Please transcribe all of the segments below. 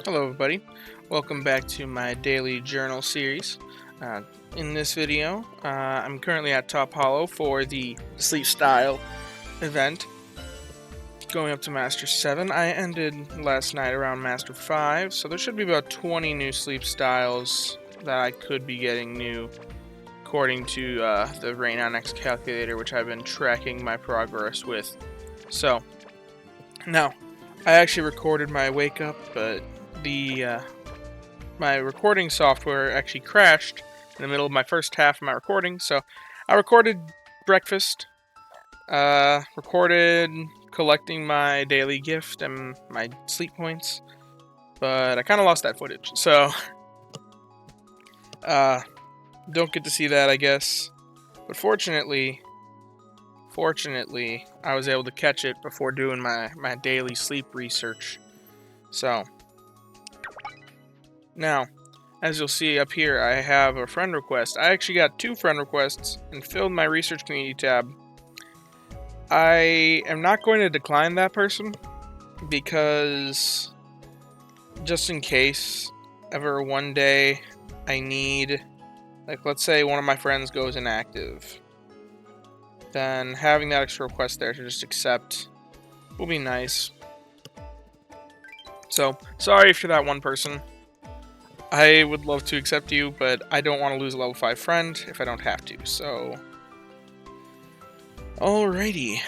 Hello everybody, welcome back to my daily journal series. In this video, I'm currently at Top Hollow for the Sleep Style event, going up to Master 7. I ended last night around Master 5, so there should be about 20 new sleep styles that I could be getting new, according to the Rain on X calculator, which I've been tracking my progress with. So, now, I actually recorded my wake up, but my recording software actually crashed in the middle of my first half of my recording, so I recorded breakfast, recorded collecting my daily gift and my sleep points, but I kind of lost that footage, so don't get to see that, I guess. But fortunately, I was able to catch it before doing my daily sleep research. So now, as you'll see up here, I have a friend request. I actually got 2 friend requests and filled my research community tab. I am not going to decline that person because just in case ever one day I need, like, let's say one of my friends goes inactive, then having that extra request there to just accept will be nice. So, sorry if you're that one person. I would love to accept you, but I don't want to lose a level 5 friend if I don't have to, so... Alrighty,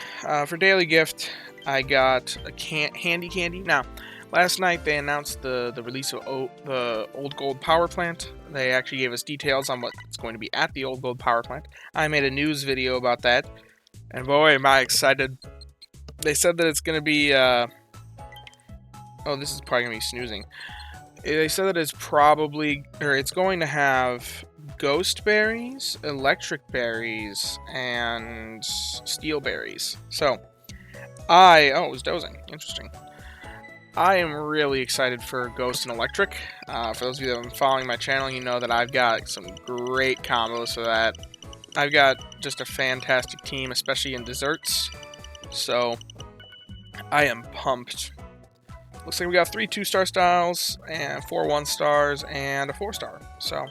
for daily gift, I got a handy candy. Now, last night they announced the release of the Old Gold Power Plant. They actually gave us details on what's going to be at the Old Gold Power Plant. I made a news video about that, and boy, am I excited. They said that it's going to be, oh, this is probably going to be snoozing. They said that it's going to have ghost berries, electric berries, and steel berries. So, it was dozing. Interesting. I am really excited for ghost and electric. For those of you that have been following my channel, you know that I've got some great combos for that. I've got just a fantastic team, especially in desserts. So, I am pumped. Looks like we got 3 2-star styles, and 4 1-stars, and a 4-star. So,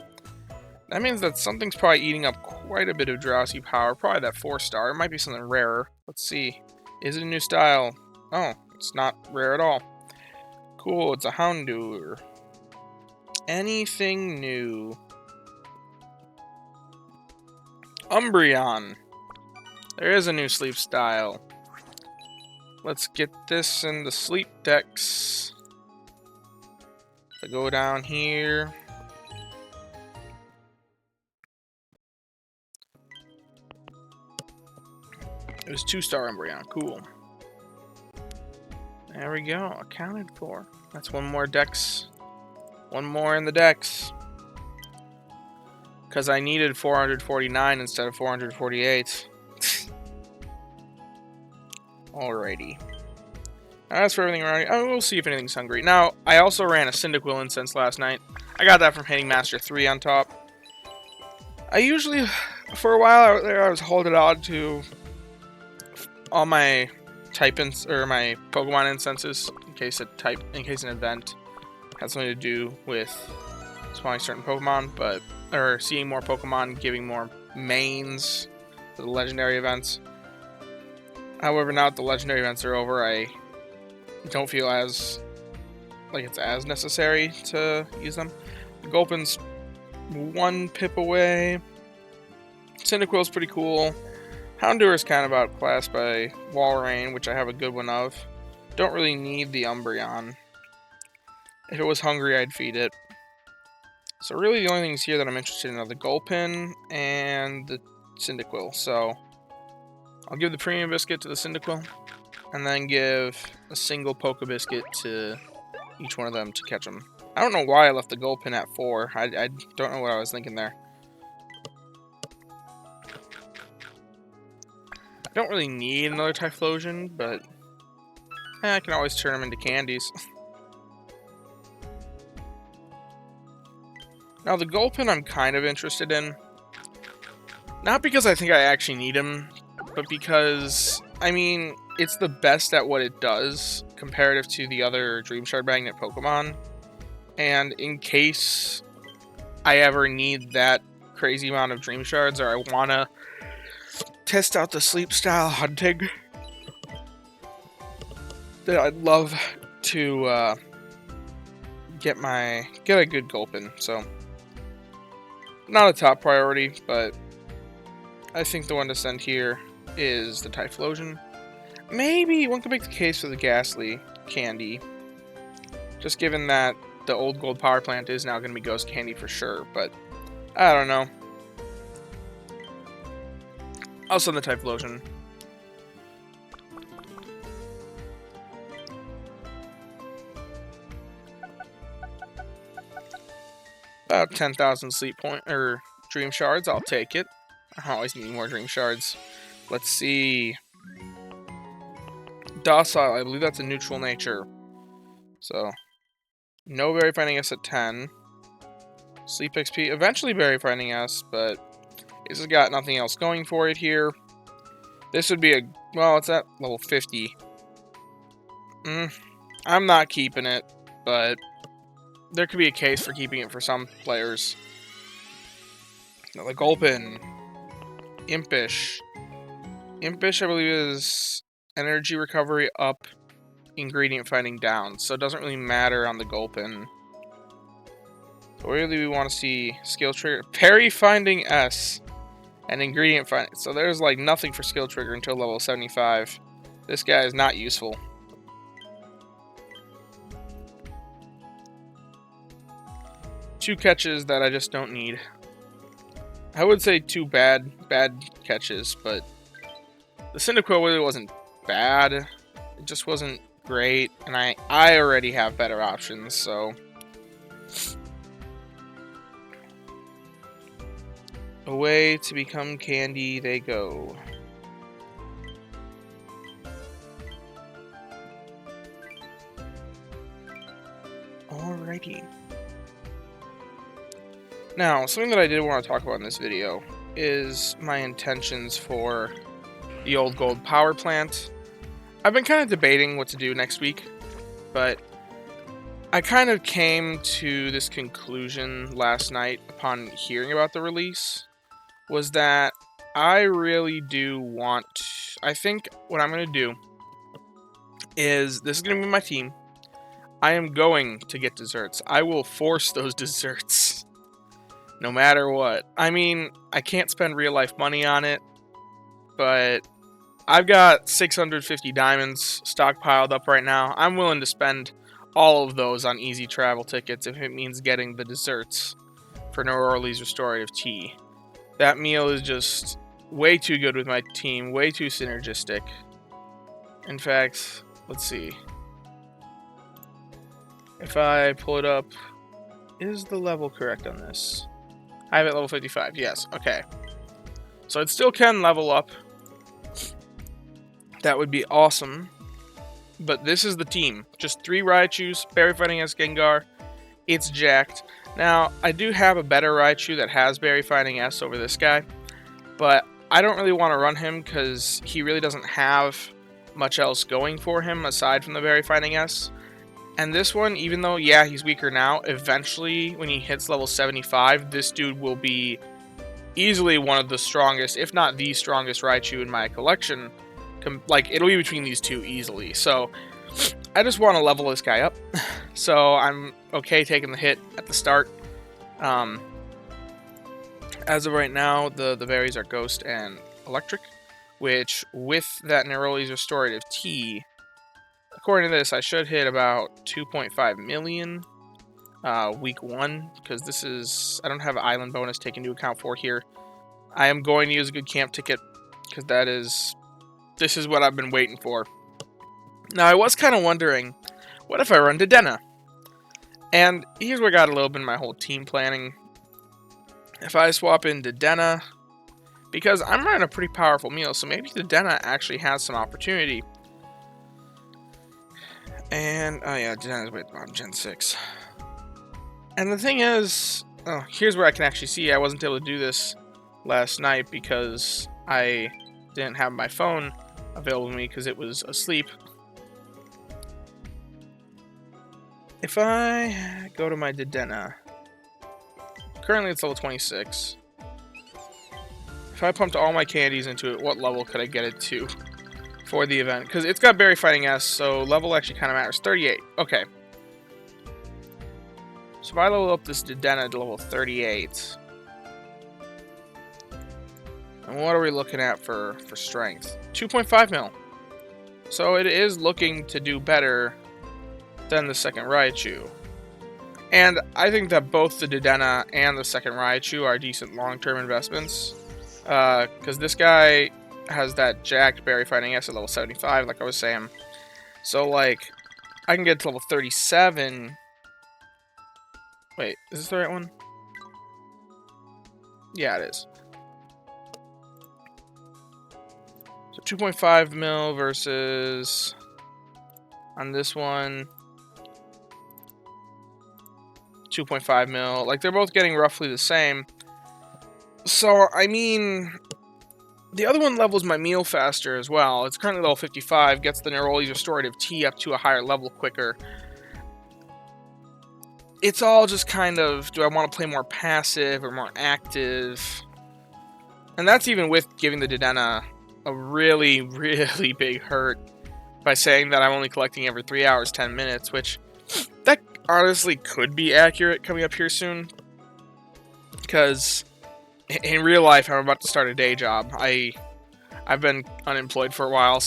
that means that something's probably eating up quite a bit of drowsy power. Probably that 4-star. It might be something rarer. Let's see. Is it a new style? Oh, it's not rare at all. Cool, it's a Houndour. Anything new? Umbreon. There is a new sleep style. Let's get this in the sleep decks. So go down here. It was 2-star Umbreon. Cool. There we go. Accounted for. That's one more dex. One more in the decks. Because I needed 449 instead of 448. Alrighty. Now that's for everything around here. Oh, we'll see if anything's hungry. Now, I also ran a Cyndaquil incense last night. I got that from hitting Master 3 on top. I usually, for a while out there, I was holding on to all my my Pokemon incenses in case an event has something to do with spawning certain Pokemon, or seeing more Pokemon, giving more mains to the legendary events. However, now that the legendary events are over, I don't feel as like it's as necessary to use them. Gulpin's 1 pip away. Cyndaquil's pretty cool. Houndour is kind of outclassed by Walrein, which I have a good one of. Don't really need the Umbreon. If it was hungry, I'd feed it. So really the only things here that I'm interested in are the Gulpin and the Cyndaquil. So I'll give the Premium Biscuit to the Cyndaquil, and then give a single Poke Biscuit to each one of them to catch them. I don't know why I left the Gulpin at 4. I don't know what I was thinking there. I don't really need another Typhlosion, but I can always turn them into candies. Now the Gulpin I'm kind of interested in. Not because I think I actually need him, but because, I mean, it's the best at what it does comparative to the other Dream Shard Magnet Pokemon. And in case I ever need that crazy amount of dream shards, or I want to test out the sleep style hunting, then I'd love to get a good Gulpin. So not a top priority, but I think the one to send here is the Typhlosion. Maybe one could make the case for the Ghastly Candy, just given that the old gold power plant is now going to be Ghost Candy for sure, but I don't know. I'll send the Typhlosion. About 10,000 sleep point or dream shards. I'll take it. I always need more dream shards. Let's see. Docile. I believe that's a neutral nature. So no Berry Finding S at 10. Sleep XP. Eventually Berry Finding S, but this has got nothing else going for it here. This would be well, it's at level 50. I'm not keeping it, but there could be a case for keeping it for some players. Now, the Gulpin. Impish. Impish, I believe, is energy recovery up, ingredient finding down. So it doesn't really matter on the Gulpin. So really we want to see skill trigger. Parry finding S. And ingredient finding. So there's like nothing for skill trigger until level 75. This guy is not useful. Two catches that I just don't need. I would say two bad catches, but the Cyndaquil really wasn't bad. It just wasn't great, and I already have better options, so away to become candy they go. Alrighty. Now, something that I did want to talk about in this video is my intentions for the old gold power plant. I've been kind of debating what to do next week, but I kind of came to this conclusion last night upon hearing about the release, was that I really do want... I think what I'm going to do is, this is going to be my team. I am going to get desserts. I will force those desserts. No matter what. I mean, I can't spend real life money on it, but I've got 650 diamonds stockpiled up right now. I'm willing to spend all of those on easy travel tickets if it means getting the desserts for New Orleans Restorative Tea. That meal is just way too good with my team, way too synergistic. In fact, let's see. If I pull it up, is the level correct on this? I have it level 55, yes, okay. So it still can level up. That would be awesome. But this is the team. Just 3 Raichus, Berry Finding S Gengar. It's jacked. Now, I do have a better Raichu that has Berry Finding S over this guy. But I don't really want to run him because he really doesn't have much else going for him aside from the Berry Finding S. And this one, even though, yeah, he's weaker now, eventually, when he hits level 75, this dude will be easily one of the strongest, if not the strongest Raichu in my collection. Like, it'll be between these two easily. So, I just want to level this guy up. So, I'm okay taking the hit at the start. As of right now, the berries are Ghost and Electric, which, with that Neroli's Restorative Tea, according to this, I should hit about 2.5 million week 1, because this is... I don't have island bonus taken into account for here. I am going to use a good camp ticket, because that is... This is what I've been waiting for. Now, I was kind of wondering, what if I run Dedenne? And here's where I got a little bit of my whole team planning. If I swap in Dedenne, because I'm running a pretty powerful meal, so maybe Dedenne actually has some opportunity. And, oh yeah, Dedenne's way at the bottom, Gen 6. And the thing is, oh, here's where I can actually see I wasn't able to do this last night because I didn't have my phone available to me because it was asleep. If I go to my Dedenne, currently it's level 26. If I pumped all my candies into it, what level could I get it to for the event? Because it's got Berry Fighting S, so level actually kind of matters. 38. Okay. So if I level up this Dedenne to level 38, and what are we looking at for strength? 2.5 mil. So it is looking to do better than the second Raichu. And I think that both the Dedenne and the second Raichu are decent long-term investments. Because this guy has that jacked Berry Fighting S at level 75, like I was saying. So, like, I can get to level 37. Wait, is this the right one? Yeah, it is. So 2.5 mil versus on this one 2.5 mil. Like, they're both getting roughly the same. So, I mean, the other one levels my meal faster as well. It's currently level 55, gets the Neroli's Restorative Tea up to a higher level quicker. It's all just kind of, do I want to play more passive or more active? And that's even with giving the Dedenne a really, really big hurt by saying that I'm only collecting every 3 hours, 10 minutes, which that honestly could be accurate coming up here soon. Because in real life, I'm about to start a day job. I've been unemployed for a while,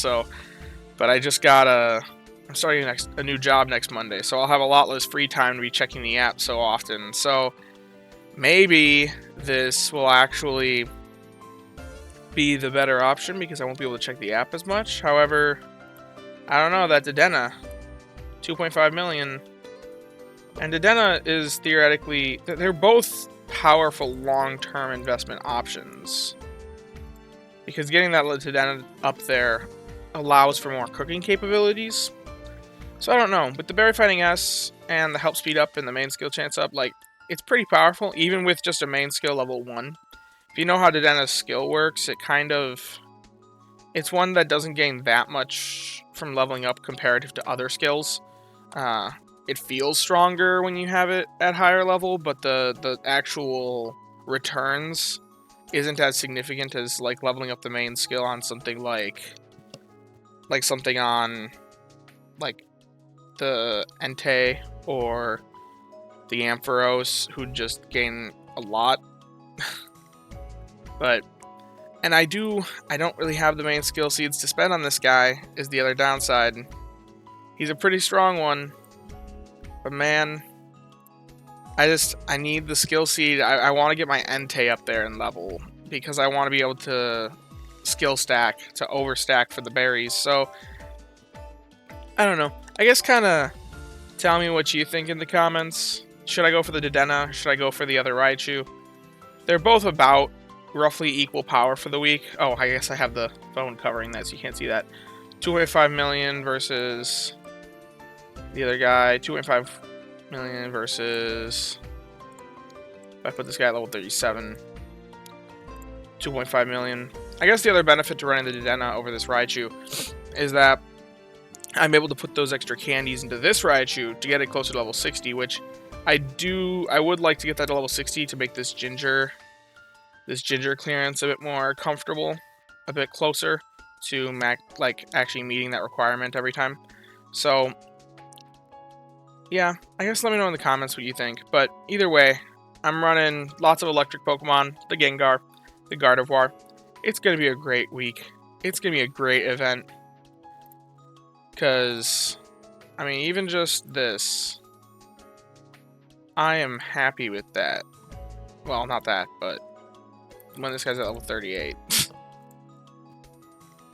but I just got I'm starting a new job next Monday, so I'll have a lot less free time to be checking the app so often. So maybe this will actually be the better option because I won't be able to check the app as much. However, I don't know, that Dedenne, 2.5 million, and Dedenne is theoretically, they're both powerful long-term investment options because getting that Dedenne up there allows for more cooking capabilities. So I don't know, with the Berry Fighting S and the help speed up and the main skill chance up, like, it's pretty powerful even with just a main skill level 1. If you know how Dedenne's skill works, it's one that doesn't gain that much from leveling up comparative to other skills. It feels stronger when you have it at higher level, but the actual returns isn't as significant as like leveling up the main skill on something like something on like the Entei or the Ampharos, who just gain a lot. And I don't really have the main skill seeds to spend on this guy, is the other downside. He's a pretty strong one. But man, I need the skill seed. I want to get my Entei up there in level because I want to be able to skill stack, to overstack for the berries. So, I don't know. I guess kind of tell me what you think in the comments. Should I go for the Dedenne? Should I go for the other Raichu? They're both about roughly equal power for the week. Oh, I guess I have the phone covering that, so you can't see that. 2.5 million versus the other guy. 2.5 million versus, if I put this guy at level 37, 2.5 million. I guess the other benefit to running the Dedenne over this Raichu is that I'm able to put those extra candies into this Raichu to get it closer to level 60, which I would like to get that to level 60 to make this ginger clearance a bit more comfortable, a bit closer to actually meeting that requirement every time. So yeah, I guess let me know in the comments what you think. But either way, I'm running lots of electric Pokemon, the Gengar, the Gardevoir. It's going to be a great week. It's going to be a great event. Because, I mean, even just this, I am happy with that. Well, not that, but when this guy's at level 38.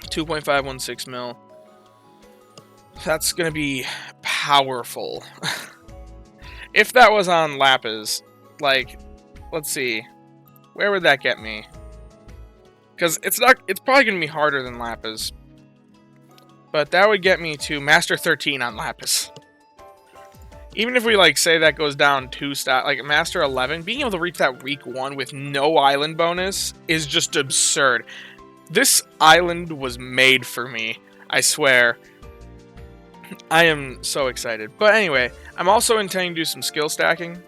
2.516 mil. That's going to be powerful. If that was on Lapis, like, let's see. Where would that get me? Because it's probably going to be harder than Lapis. But that would get me to Master 13 on Lapis. Even if we, like, say that goes down 2 stats, like, Master 11, being able to reach that week 1 with no island bonus is just absurd. This island was made for me, I swear. I am so excited. But anyway, I'm also intending to do some skill stacking.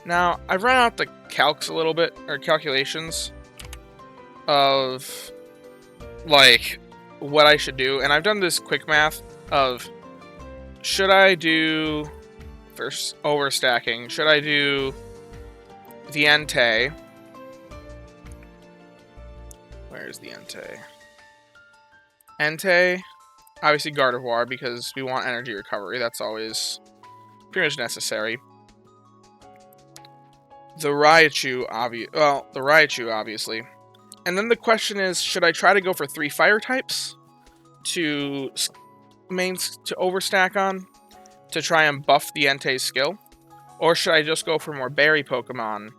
Now, I've run out the calcs a little bit, or calculations of, like, what I should do. And I've done this quick math of, should I do, first, overstacking? Should I do the Entei? Where's the Entei? Entei, obviously Gardevoir, because we want energy recovery. That's always pretty much necessary. The Raichu, obviously. And then the question is, should I try to go for 3 fire types to overstack on to try and buff the Entei's skill? Or should I just go for more berry Pokemon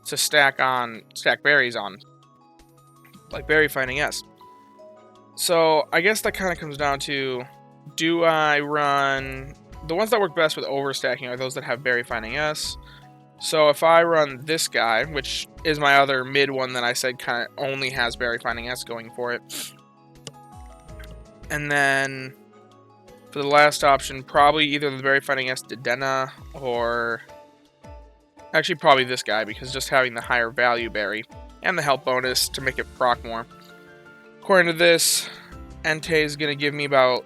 to stack berries on? Like Berry Fighting S. So I guess that kind of comes down to, do I run... The ones that work best with overstacking are those that have Berry Finding S. So if I run this guy, which is my other mid one that I said kind of only has Berry Finding S going for it. And then for the last option, probably either the Berry Finding S Dedenne or... Actually, probably this guy, because just having the higher value berry and the health bonus to make it proc more. According to this, Entei is going to give me about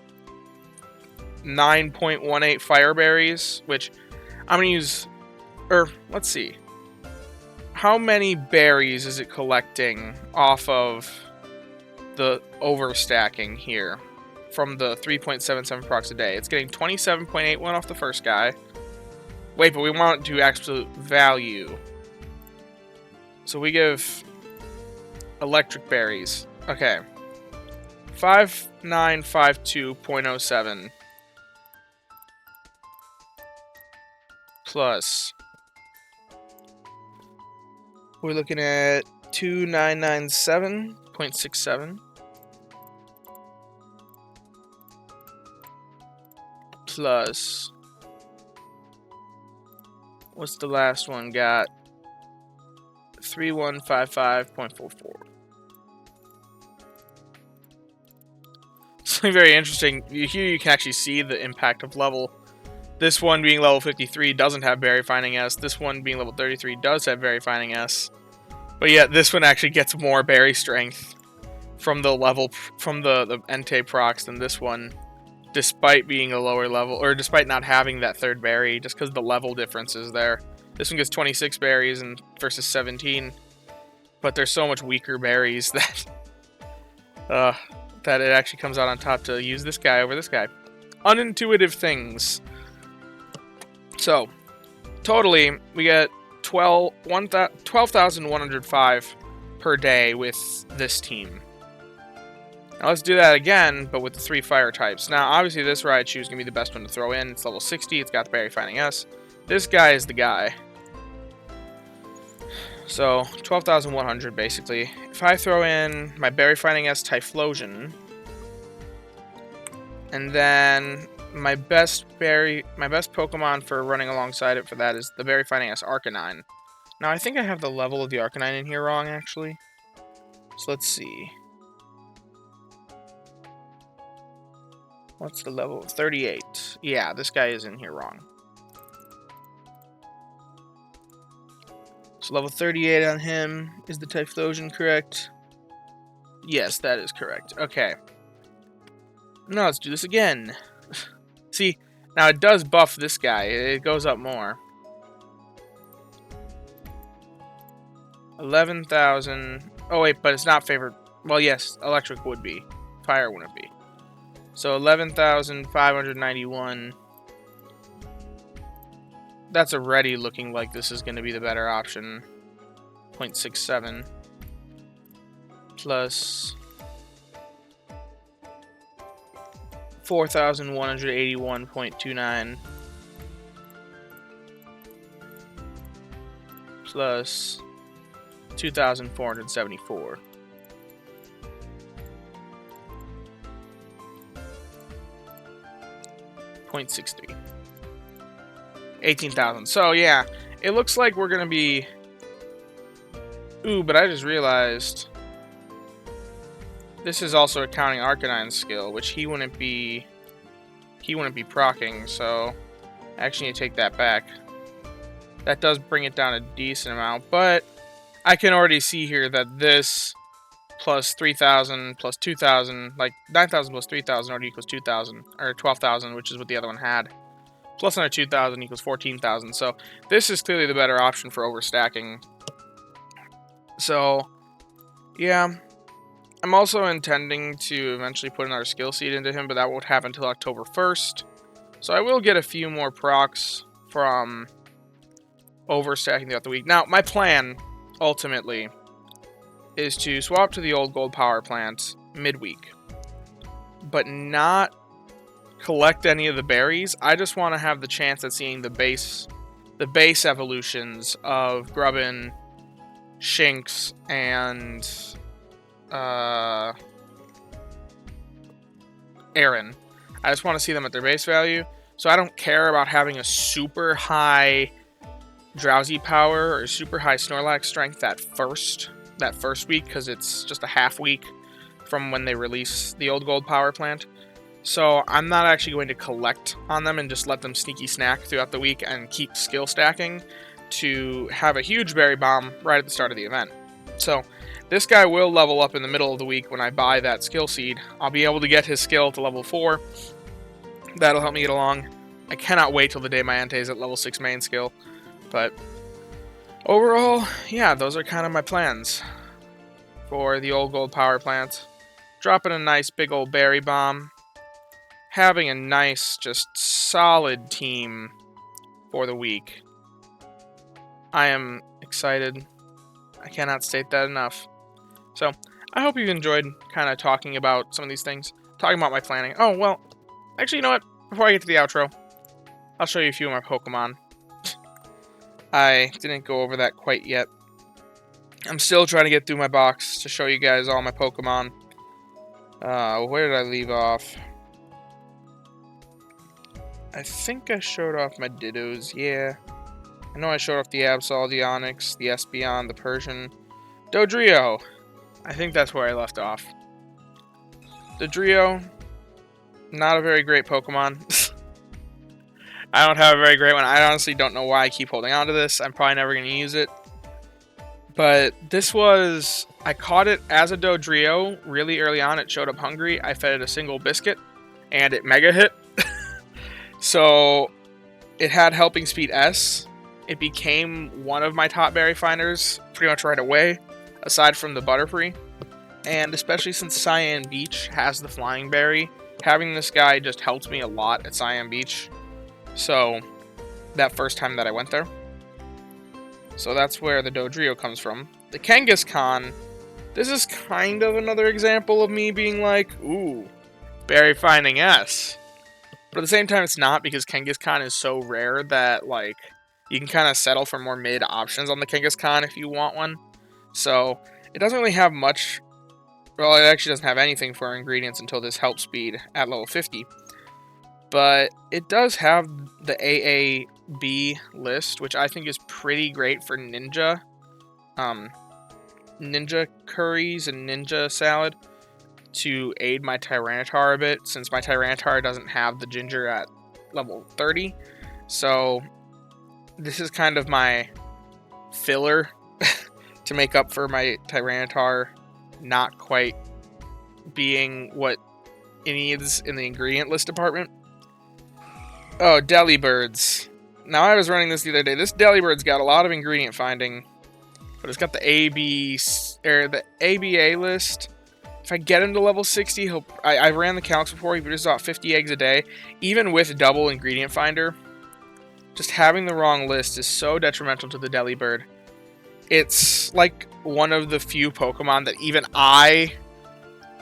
9.18 fire berries, which I'm going to use... let's see. How many berries is it collecting off of the overstacking here from the 3.77 procs a day? It's getting 27.81 off the first guy. Wait, but we want to do absolute value. So we give electric berries. Okay. 5952.07 plus, we're looking at 2997.67 plus, what's the last one got? 3155.44. Something very interesting. Here you can actually see the impact of level. This one being level 53 doesn't have Berry Finding S. This one being level 33 does have Berry Finding S. But yet this one actually gets more berry strength from the Entei procs than this one, despite being a lower level, or despite not having that third berry, just because the level difference is there. This one gets 26 berries versus 17, but there's so much weaker berries that that it actually comes out on top to use this guy over this guy. Unintuitive things. So, totally, we get 12,105 per day with this team. Now let's do that again, but with the 3 fire types. Now, obviously, this Raichu is going to be the best one to throw in. It's level 60. It's got the Berry Finding S. This guy is the guy. So, 12,100 basically. If I throw in my Berry Finding S Typhlosion, and then my best Pokemon for running alongside it for that is the Berry Finding S Arcanine. Now, I think I have the level of the Arcanine in here wrong, actually. So, let's see. What's the level? 38. Yeah, this guy is in here wrong. So level 38 on him. Is the Typhlosion correct? Yes, that is correct. Okay. Now let's do this again. See, now it does buff this guy. It goes up more. 11,000. Oh wait, but it's not favored. Well, yes, electric would be. Fire wouldn't be. So 11,591. That's already looking like this is going to be the better option. 0.67 plus 4,181.29 plus 2,474. 0.63. 18,000. So yeah, it looks like we're gonna be... Ooh, but I just realized this is also accounting Arcanine's skill, which he wouldn't be he wouldn't be proccing, so I actually need to take that back. That does bring it down a decent amount, but I can already see here that this plus 3,000 plus 2,000, like 9,000 plus 3,000 already equals 2,000, or 12,000, which is what the other one had. Plus another 2,000 equals 14,000, so this is clearly the better option for overstacking. So, yeah. I'm also intending to eventually put another skill seed into him, but that won't happen until October 1st. So I will get a few more procs from overstacking throughout the week. Now, my plan, ultimately, is to swap to the old gold power plant midweek, but not collect any of the berries. I just want to have the chance at seeing the base evolutions of Grubbin, Shinx, and Aaron. I just want to see them at their base value, so I don't care about having a super high Drowsy power or super high Snorlax strength that first week, because it's just a half week from when they release the old gold power plant. So I'm not actually going to collect on them and just let them sneaky snack throughout the week and keep skill stacking to have a huge berry bomb right at the start of the event. So this guy will level up in the middle of the week when I buy that skill seed. I'll be able to get his skill to level 4. That'll help me get along. I cannot wait till the day my Entei is at level 6 main skill. But overall, yeah, those are kind of my plans for the old gold power plant. Dropping a nice big old berry bomb. Having a nice, just solid team for the week. I am excited. I cannot state that enough. So, I hope you've enjoyed kind of talking about some of these things. Talking about my planning. Oh, well, actually, you know what? Before I get to the outro, I'll show you a few of my Pokemon. I didn't go over that quite yet. I'm still trying to get through my box to show you guys all my Pokemon. Where did I leave off? I think I showed off my Dittos, yeah. I know I showed off the Absol, the Onix, the Espeon, the Persian. Dodrio! I think that's where I left off. Dodrio, not a very great Pokemon. I don't have a very great one. I honestly don't know why I keep holding on to this. I'm probably never going to use it. But this was... I caught it as a Dodrio really early on. It showed up hungry. I fed it a single biscuit, and it mega hit. So, it had Helping Speed S. It became one of my top berry finders pretty much right away, aside from the Butterfree. And especially since Cyan Beach has the Flying Berry, having this guy just helped me a lot at Cyan Beach. So, that first time that I went there. So that's where the Dodrio comes from. The Kangaskhan, this is kind of another example of me being like, ooh, berry finding S. But at the same time, it's not, because Kangaskhan is so rare that, like, you can kind of settle for more mid options on the Kangaskhan if you want one. So, it doesn't really have much. Well, it actually doesn't have anything for ingredients until this help speed at level 50. But it does have the AAB list, which I think is pretty great for Ninja. Ninja curries and Ninja salad to aid my Tyranitar a bit, since my Tyranitar doesn't have the Ginger at level 30. So this is kind of my filler to make up for my Tyranitar not quite being what it needs in the ingredient list department. Oh, Delibirds. Now, I was running this the other day. This Delibird's got a lot of ingredient finding, but it's got the the ABA list. If I get him to level 60, I ran the calcs before. He produces about 50 eggs a day, even with double ingredient finder. Just having the wrong list is so detrimental to the Delibird. It's like one of the few Pokemon that even I,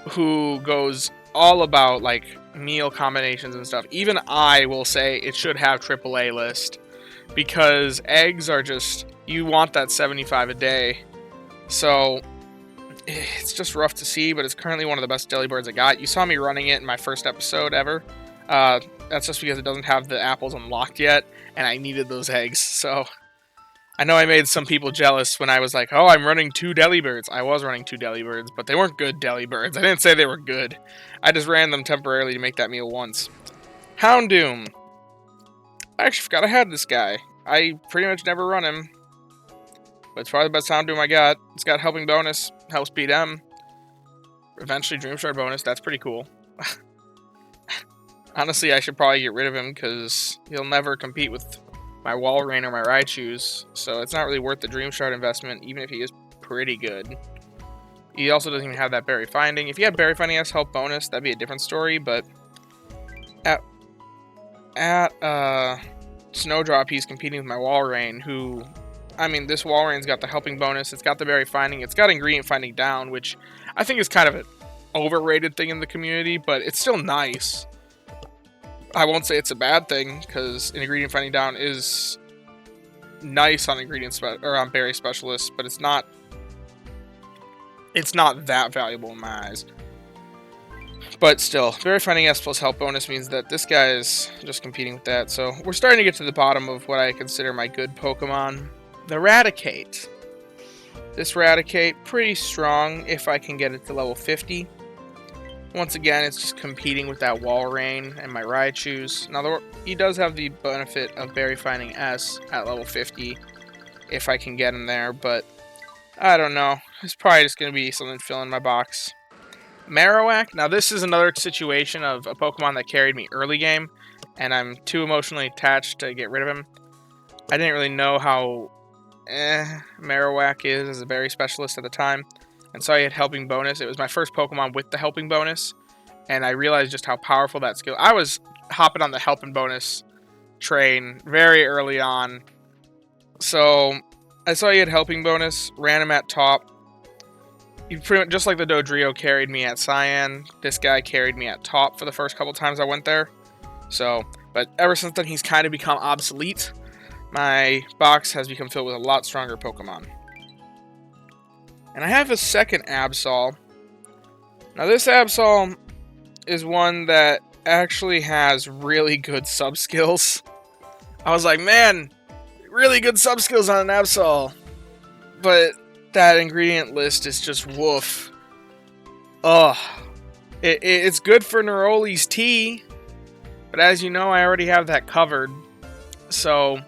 who goes all about like meal combinations and stuff, even I will say it should have AAA list, because eggs are just, you want that 75 a day. So it's just rough to see, but it's currently one of the best Delibirds I got. You saw me running it in my first episode ever. That's just because it doesn't have the apples unlocked yet, and I needed those eggs. So I know I made some people jealous when I was like, oh, I'm running 2 Delibirds. I was running 2 Delibirds, but they weren't good Delibirds. I didn't say they were good. I just ran them temporarily to make that meal once. Houndoom. I actually forgot I had this guy. I pretty much never run him. But it's probably the best Houndoom I got. It's got helping bonus, helps beat M. Eventually Dreamshard bonus, that's pretty cool. Honestly, I should probably get rid of him because he'll never compete with my Walrein or my Raichus. So it's not really worth the Dreamshard investment, even if he is pretty good. He also doesn't even have that Berry Finding. If he had Berry Finding as help bonus, that'd be a different story, but at Snowdrop, he's competing with my Walrein, who, I mean, this Walrein's got the helping bonus, it's got the Berry Finding, it's got Ingredient Finding down, which I think is kind of an overrated thing in the community, but it's still nice. I won't say it's a bad thing, because Ingredient Finding down is nice on on Berry Specialists, but it's not that valuable in my eyes. But still, Berry Finding S plus help bonus means that this guy is just competing with that. So we're starting to get to the bottom of what I consider my good Pokemon. The Raticate. This Raticate, pretty strong if I can get it to level 50. Once again, it's just competing with that Walrein and my Raichus. Now, he does have the benefit of Berry Finding S at level 50 if I can get him there, but I don't know. It's probably just going to be something to fill in my box. Marowak. Now, this is another situation of a Pokemon that carried me early game, and I'm too emotionally attached to get rid of him. I didn't really know how Marowak is as a Berry Specialist at the time, and so I had helping bonus. It was my first Pokemon with the helping bonus, and I realized just how powerful that skill. I was hopping on the helping bonus train very early on, so I saw he had helping bonus, ran him at top. He pretty much, just like the Dodrio carried me at Cyan, this guy carried me at top for the first couple times I went there. So, but ever since then, he's kind of become obsolete. My box has become filled with a lot stronger Pokemon. And I have a second Absol. Now, this Absol is one that actually has really good sub-skills. I was like, man, really good sub-skills on an Absol. But that ingredient list is just woof. Ugh. It's good for Neroli's tea, but as you know, I already have that covered, so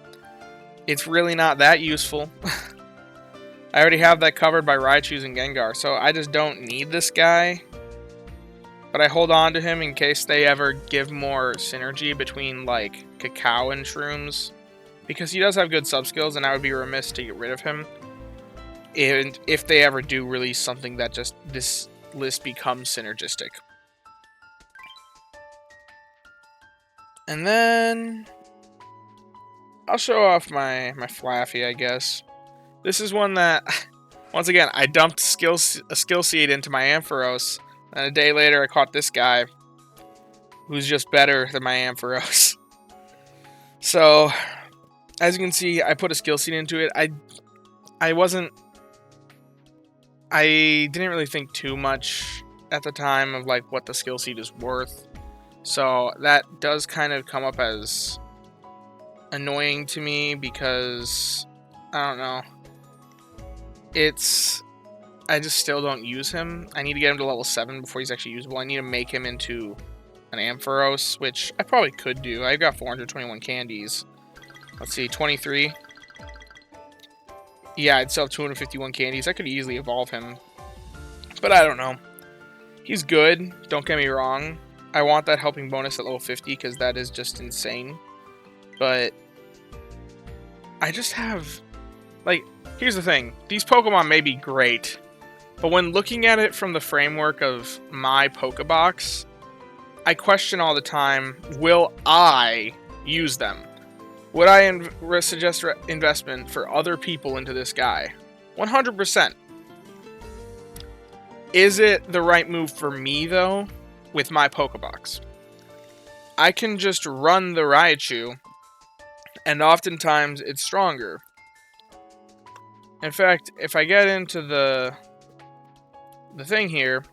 it's really not that useful. I already have that covered by Raichus and Gengar, so I just don't need this guy. But I hold on to him in case they ever give more synergy between, like, Cacao and Shrooms, because he does have good sub-skills, and I would be remiss to get rid of him. And if they ever do release something that just this list becomes synergistic. And then I'll show off my Flaffy, I guess. This is one that, once again, I dumped a skill seed into my Ampharos, and a day later I caught this guy who's just better than my Ampharos. So, as you can see, I put a skill seed into it. I didn't really think too much at the time of like what the skill seed is worth. So that does kind of come up as annoying to me because, I don't know, I just still don't use him. I need to get him to level 7 before he's actually usable. I need to make him into an Ampharos, which I probably could do. I've got 421 candies. Let's see, 23. Yeah, I'd still have 251 candies. I could easily evolve him. But I don't know. He's good, don't get me wrong. I want that helping bonus at level 50 because that is just insane. But I just have, like, here's the thing. These Pokemon may be great, but when looking at it from the framework of my Pokebox, I question all the time, will I use them? Would I suggest investment for other people into this guy? 100%. Is it the right move for me, though, with my Pokebox? I can just run the Raichu, and oftentimes it's stronger. In fact, if I get into the thing here,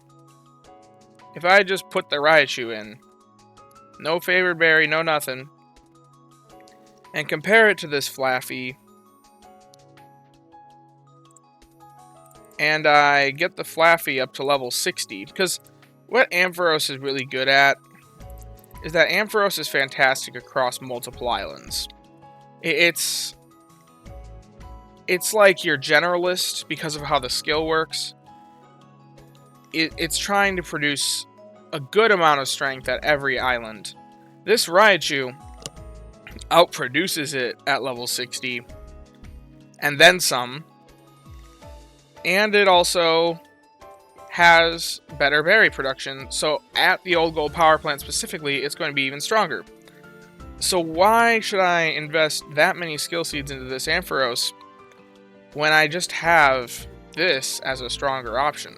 if I just put the Raichu in, no favored berry, no nothing, and compare it to this Flaffy, and I get the Flaffy up to level 60, because what Ampharos is really good at is that Ampharos is fantastic across multiple islands. It's like your generalist because of how the skill works. It's trying to produce a good amount of strength at every island. This Raichu outproduces it at level 60, and then some. And it also has better berry production, so at the Old Gold Power Plant specifically, it's going to be even stronger. So why should I invest that many skill seeds into this Ampharos when I just have this as a stronger option?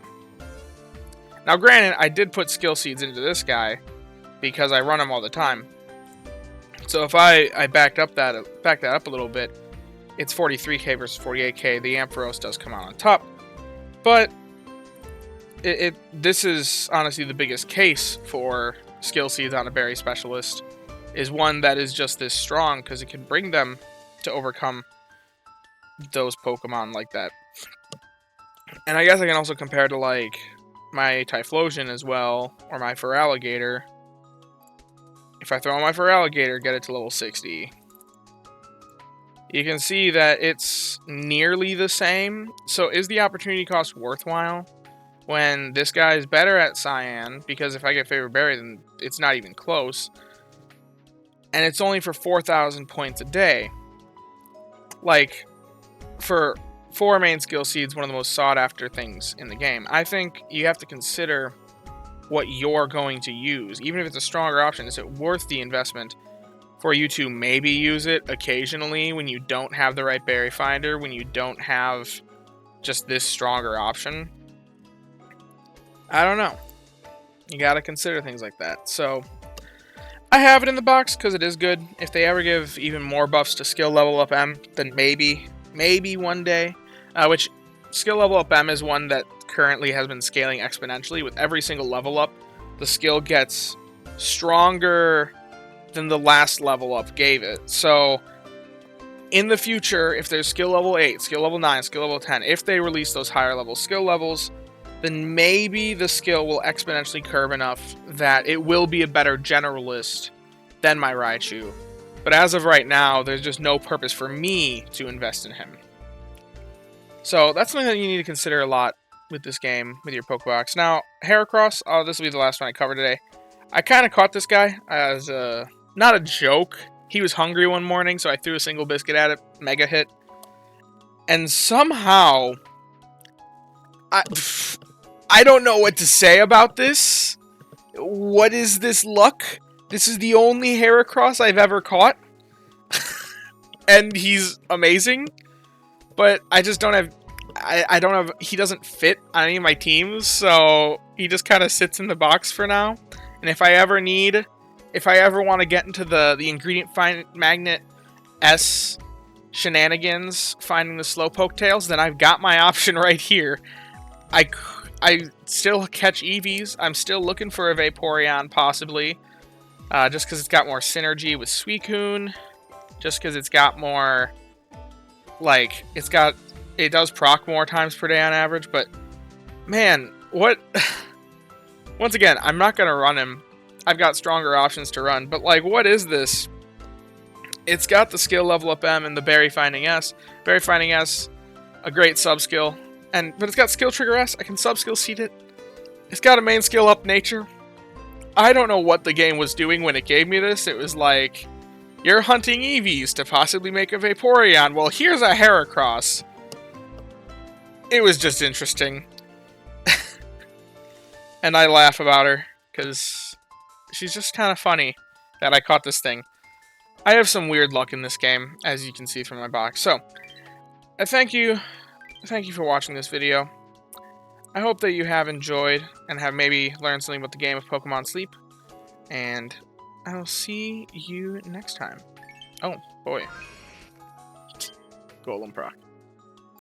Now granted, I did put skill seeds into this guy because I run him all the time. So if I back that up a little bit, it's 43k versus 48k. The Ampharos does come out on top, but this is honestly the biggest case for skill seeds on a berry specialist, is one that is just this strong because it can bring them to overcome those Pokemon like that. And I guess I can also compare to like my Typhlosion as well, or my Feraligatr. If I throw on my Feraligatr, get it to level 60. You can see that it's nearly the same. So is the opportunity cost worthwhile when this guy is better at Cyan? Because if I get Favorite Berry, then it's not even close. And it's only for 4,000 points a day. Like, for 4 main skill seeds, one of the most sought after things in the game. I think you have to consider what you're going to use. Even if it's a stronger option, is it worth the investment for you to maybe use it occasionally when you don't have the right berry finder, when you don't have just this stronger option? I don't know. You gotta consider things like that. So I have it in the box because it is good. If they ever give even more buffs to skill level up M, then maybe one day. Which skill level up M is one that currently has been scaling exponentially. With every single level up, the skill gets stronger than the last level up gave it. So in the future, if there's skill level 8, skill level 9, skill level 10, if they release those higher level skill levels, then maybe the skill will exponentially curve enough that it will be a better generalist than my Raichu. But as of right now, there's just no purpose for me to invest in him. So that's something that you need to consider a lot with this game, with your Pokebox. Now, Heracross, this will be the last one I cover today. I kind of caught this guy as not a joke. He was hungry one morning, so I threw a single biscuit at it, mega hit. And somehow, I don't know what to say about this. What is this luck? This is the only Heracross I've ever caught. And he's amazing. But I just don't have... I don't have... He doesn't fit on any of my teams, so he just kind of sits in the box for now. And if I ever want to get into the ingredient magnet S shenanigans, finding the Slowpoke tails, then I've got my option right here. I still catch Eevees. I'm still looking for a Vaporeon, possibly. Just because it's got more synergy with Suicune. Just because it's got more... Like, it does proc more times per day on average, but... Man, what... Once again, I'm not going to run him. I've got stronger options to run, but, like, what is this? It's got the skill level up M and the Berry Finding S. Berry Finding S, a great sub-skill. But it's got skill trigger S. I can sub-skill seed it. It's got a main skill up nature. I don't know what the game was doing when it gave me this. It was like, you're hunting Eevees to possibly make a Vaporeon. Well, here's a Heracross. It was just interesting. And I laugh about her, because she's just kind of funny that I caught this thing. I have some weird luck in this game, as you can see from my box. So, thank you for watching this video. I hope that you have enjoyed and have maybe learned something about the game of Pokemon Sleep. And I will see you next time. Oh, boy. Golem proc.